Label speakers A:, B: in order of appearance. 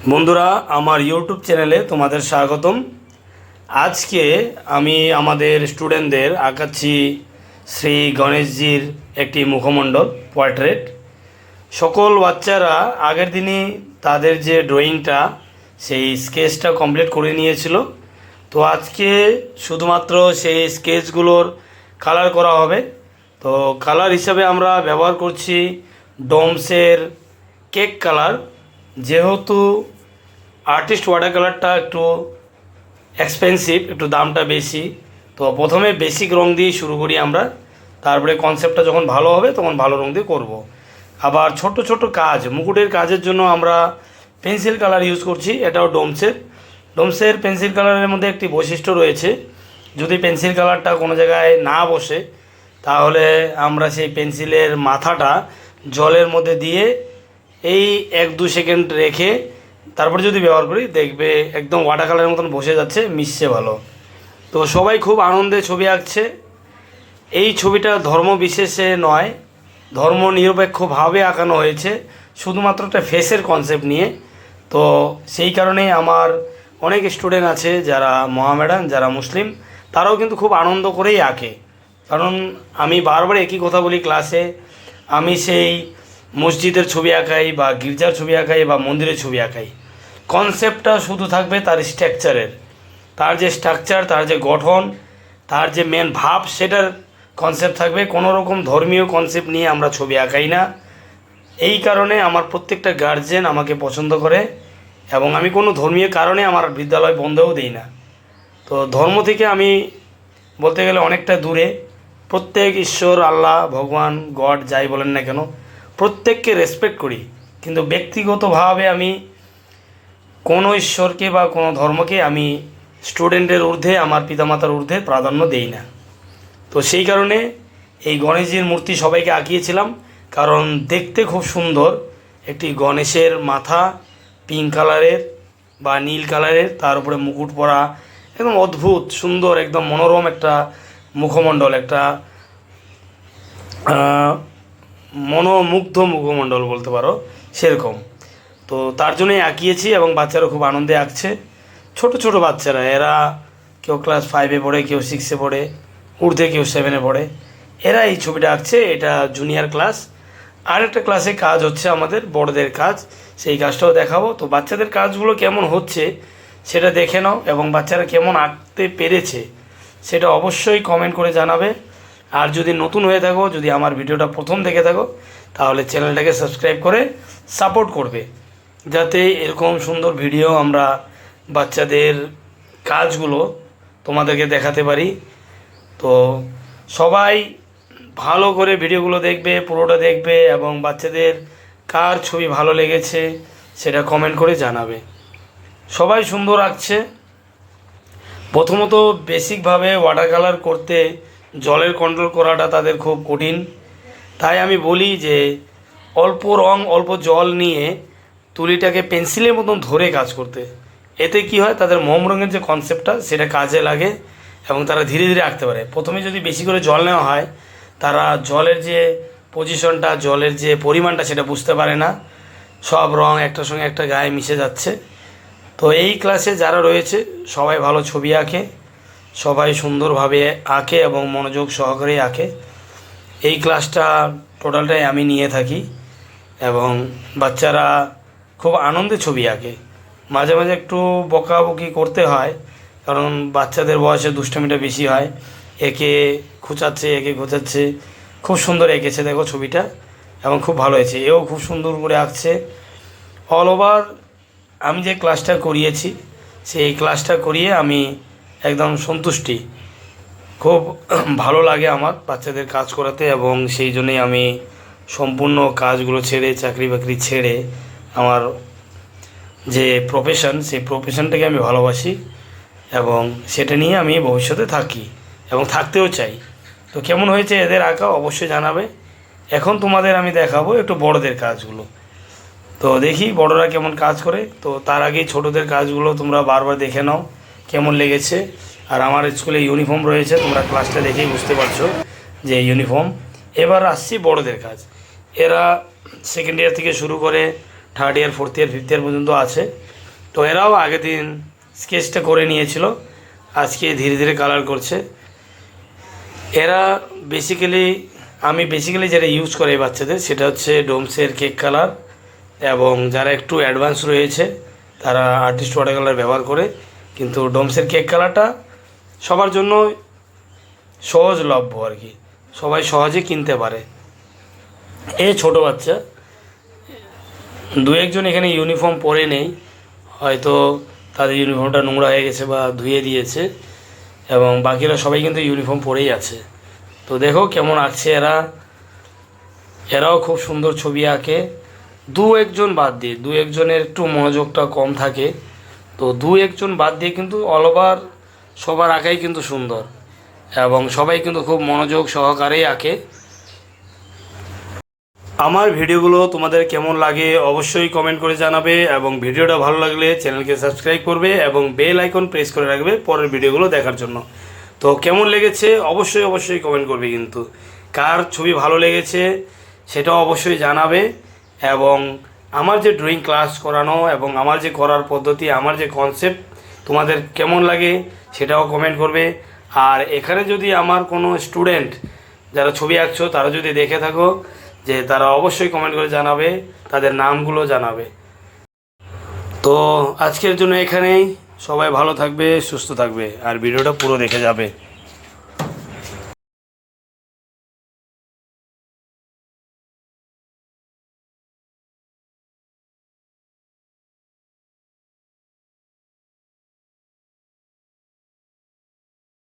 A: বন্ধুরা, আমার ইউটিউব চ্যানেলে তোমাদের স্বাগতম। আজকে আমি আমাদের স্টুডেন্টদের আঁকাচ্ছি শ্রী গণেশজির একটি মুখমণ্ডল পোর্ট্রেট। সকল বাচ্চারা আগের দিনই তাদের যে ড্রয়িংটা সেই স্কেচটা কমপ্লিট করে নিয়েছিল। তো আজকে শুধুমাত্র সেই স্কেচগুলোর কালার করা হবে। তো কালার হিসাবে আমরা ব্যবহার করছি ডোমসের কেক কালার। যেহেতু আর্টিস্ট ওয়াটার কালারটা একটু এক্সপেন্সিভ, একটু দামটা বেশি, তো প্রথমে বেসিক রং দিয়ে শুরু করি আমরা। তারপরে কনসেপ্টটা যখন ভালো হবে তখন ভালো রং দিয়ে করব। আবার ছোট ছোট কাজ, মুকুটের কাজের জন্য আমরা পেন্সিল কালার ইউজ করছি। এটাও ডোমসের পেন্সিল কালারের মধ্যে একটি বৈশিষ্ট্য রয়েছে, যদি পেন্সিল কালারটা কোনো জায়গায় না বসে তাহলে আমরা সেই পেন্সিলের মাথাটা জলের মধ্যে দিয়ে এই 1-2 সেকেন্ড রেখে তারপরে যদি ব্যবহার করি, দেখবে একদম ওয়াটার কালারের মতন বসে যাচ্ছে, মিশছে ভালো। তো সবাই খুব আনন্দে ছবি আঁকছে। এই ছবিটা ধর্ম বিশেষে নয়, ধর্ম নিরপেক্ষভাবে আঁকানো হয়েছে, শুধুমাত্র একটা ফেসের কনসেপ্ট নিয়ে। তো সেই কারণেই আমার অনেক স্টুডেন্ট আছে যারা মোহামেডান, যারা মুসলিম, তারাও কিন্তু খুব আনন্দ করেই আঁকে। কারণ আমি বারবার একই কথা বলি ক্লাসে, আমি সেই মসজিদের ছবি আঁকাই বা গির্জার ছবি আঁকাই বা মন্দিরের ছবি আঁকাই, কনসেপ্টটা শুধু থাকবে তার স্ট্রাকচারের, তার যে স্ট্রাকচার, তার যে গঠন, তার যে মেন ভাব, সেটার কনসেপ্ট থাকবে। কোনো রকম ধর্মীয় কনসেপ্ট নিয়ে আমরা ছবি আঁকাই না। এই কারণে আমার প্রত্যেকটা গার্জেন আমাকে পছন্দ করে এবং আমি কোনো ধর্মীয় কারণে আমার বিদ্যালয় বন্ধও দিই না। তো ধর্ম থেকে আমি বলতে গেলে অনেকটা দূরে। প্রত্যেক ঈশ্বর, আল্লাহ, ভগবান, গড যাই বলেন না কেন, প্রত্যেককে রেসপেক্ট করি, কিন্তু ব্যক্তিগতভাবে আমি কোনো ঈশ্বরকে বা কোনো ধর্মকে আমি স্টুডেন্টের ঊর্ধ্বে, আমার পিতামাতার ঊর্ধ্বে প্রাধান্য দেই না। তো সেই কারণে এই গণেশজির মূর্তি সবাইকে আঁকিয়েছিলাম, কারণ দেখতে খুব সুন্দর। একটি গণেশের মাথা পিঙ্ক কালারের বা নীল কালারের, তার উপরে মুকুট পরা, একদম অদ্ভুত সুন্দর, একদম মনোরম একটা মুখমণ্ডল, একটা মনোমুগ্ধ মুখমণ্ডল বলতে পারো সেরকম। তো তার জন্যই আঁকিয়েছি এবং বাচ্চারা খুব আনন্দে আঁকছে। ছোট ছোট বাচ্চারা, এরা কেউ ক্লাস 5-এ পড়ে, কেউ 6-এ পড়ে, ঊর্ধ্বে কেউ 7-এ পড়ে, এরা এই ছবিটা আঁকছে। এটা জুনিয়র ক্লাস। আর একটা ক্লাসে কাজ হচ্ছে আমাদের বড়দের কাজ, সেই কাজটাও দেখাবো। তো বাচ্চাদের কাজগুলো কেমন হচ্ছে সেটা দেখে নাও, এবং বাচ্চারা কেমন আঁকতে পেরেছে সেটা অবশ্যই কমেন্ট করে জানাবে। আর যদি নতুন হয়ে থাকো, যদি আমার ভিডিওটা প্রথম দেখে থাকো, তাহলে চ্যানেলটাকে সাবস্ক্রাইব করে সাপোর্ট করবে, যাতে এরকম সুন্দর ভিডিও আমরা বাচ্চাদের কাজগুলো তোমাদেরকে দেখাতে পারি। তো সবাই ভালো করে ভিডিওগুলো দেখবে, পুরোটা দেখবে, এবং বাচ্চাদের কার ছবি ভালো লেগেছে সেটা কমেন্ট করে জানাবে। সবাই সুন্দর আঁকছে। প্রথমত বেসিকভাবে ওয়াটার কালার করতে জলের কন্ট্রোল করাটা তাদের খুব কঠিন। তাই আমি বলি যে অল্প রং, অল্প জল নিয়ে তুলিটাকে পেন্সিলের মতন ধরে কাজ করতে। এতে কি হয়, তাদের মোম রঙের যে কনসেপ্টটা সেটা কাজে লাগে এবং তারা ধীরে ধীরে আঁকতে পারে। প্রথমে যদি বেশি করে জল নেওয়া হয়, তারা জলের যে পজিশনটা, জলের যে পরিমাণটা সেটা বুঝতে পারে না, সব রং একটার সঙ্গে একটা গায়ে মিশে যাচ্ছে। তো এই ক্লাসে যারা রয়েছে সবাই ভালো ছবি আঁকে, সবাই সুন্দরভাবে আঁকে এবং মনোযোগ সহকারে আঁকে। এই ক্লাসটা টোটালটাই আমি নিয়ে থাকি এবং বাচ্চারা খুব আনন্দে ছবি আঁকে। মাঝে মাঝে একটু বকাবকি করতে হয়, কারণ বাচ্চাদের বয়সে দুষ্টামিটা বেশি হয়। একে খোঁচাচ্ছে, একে খোঁচাচ্ছে। খুব সুন্দর এঁকেছে দেখো ছবিটা, এবং খুব ভালো হয়েছে। এও খুব সুন্দর করে আঁকছে। অল ওভার আমি যে ক্লাসটা করিয়েছি, সেই ক্লাসটা করিয়ে আমি একদম সন্তুষ্টি। খুব ভালো লাগে আমার বাচ্চাদের কাজ করাতে, এবং সেই জন্যই আমি সম্পূর্ণ কাজগুলো ছেড়ে, চাকরি বাকরি ছেড়ে, আমার যে প্রফেশন, সেই প্রফেশনটাকে আমি ভালোবাসি এবং সেটা নিয়ে আমি ভবিষ্যতে থাকি এবং থাকতেও চাই। তো কেমন হয়েছে এদের আঁকা অবশ্যই জানাবে। এখন তোমাদের আমি দেখাবো একটু বড়দের কাজগুলো। তো দেখি বড়রা কেমন কাজ করে। তো তার আগে ছোটদের কাজগুলো তোমরা বারবার দেখে নাও কেমন লেগেছে। আর আমার স্কুলে ইউনিফর্ম রয়েছে, তোমরা ক্লাসটা দেখেই বুঝতে পারছো যে ইউনিফর্ম। এবার আসছি বড়দের কাজ। এরা সেকেন্ড ইয়ার থেকে শুরু করে third year, fourth year, fifth year পর্যন্ত আছে। তো এরাও আগের দিন স্কেচটা করে নিয়েছিল, আজকে ধীরে ধীরে কালার করছে। এরা আমি বেসিক্যালি যেটা ইউজ করে এই বাচ্চাদের সেটা হচ্ছে ডোমসের কেক কালার, এবং যারা একটু অ্যাডভান্স রয়েছে তারা আর্টিস্ট ওয়াটার কালার ব্যবহার করে। কিন্তু ডোমসের কেক কালারটা সবার জন্য সহজলভ্য আর কি, সবাই সহজে কিনতে পারে। এই ছোটো বাচ্চা দু একজন এখানে ইউনিফর্ম পরে নেই, হয়তো তাদের ইউনিফর্মটা নোংরা হয়ে গেছে বা ধুয়ে দিয়েছে, এবং বাকিরা সবাই কিন্তু ইউনিফর্ম পরেই আছে। তো দেখো কেমন আঁকছে এরাও খুব সুন্দর ছবি আঁকে। দু একজন বাদ দিয়ে, দু একজনের একটু মনোযোগটা কম থাকে, তো দু একজন বাদ দিয়ে কিন্তু অল ওভার সবার আঁকাই কিন্তু সুন্দর, এবং সবাই কিন্তু খুব মনোযোগ সহকারেই আঁকে। আমার ভিডিওগুলো তোমাদের কেমন লাগে অবশ্যই কমেন্ট করে জানাবে, এবং ভিডিওটা ভালো লাগলে চ্যানেলকে সাবস্ক্রাইব করবে এবং বেল আইকন প্রেস করে রাখবে পরের ভিডিওগুলো দেখার জন্য। তো কেমন লেগেছে অবশ্যই কমেন্ট করবে, কিন্তু কার ছবি ভালো লেগেছে সেটাও অবশ্যই জানাবে। এবং আমার যে ড্রয়িং ক্লাস করানো এবং আমার যে করার পদ্ধতি, আমার যে কনসেপ্ট তোমাদের কেমন লাগে সেটাও কমেন্ট করবে। আর এখানে যদি আমার কোনো স্টুডেন্ট যারা ছবি আঁকছো তারা যদি দেখে থাকো, যে তারা অবশ্যই কমেন্ট করে জানাবে, তাদের নামগুলো জানাবে। তো আজকের জন্য এখানেই, সবাই ভালো থাকবে, সুস্থ থাকবে, আর ভিডিওটা পুরো দেখে যাবে।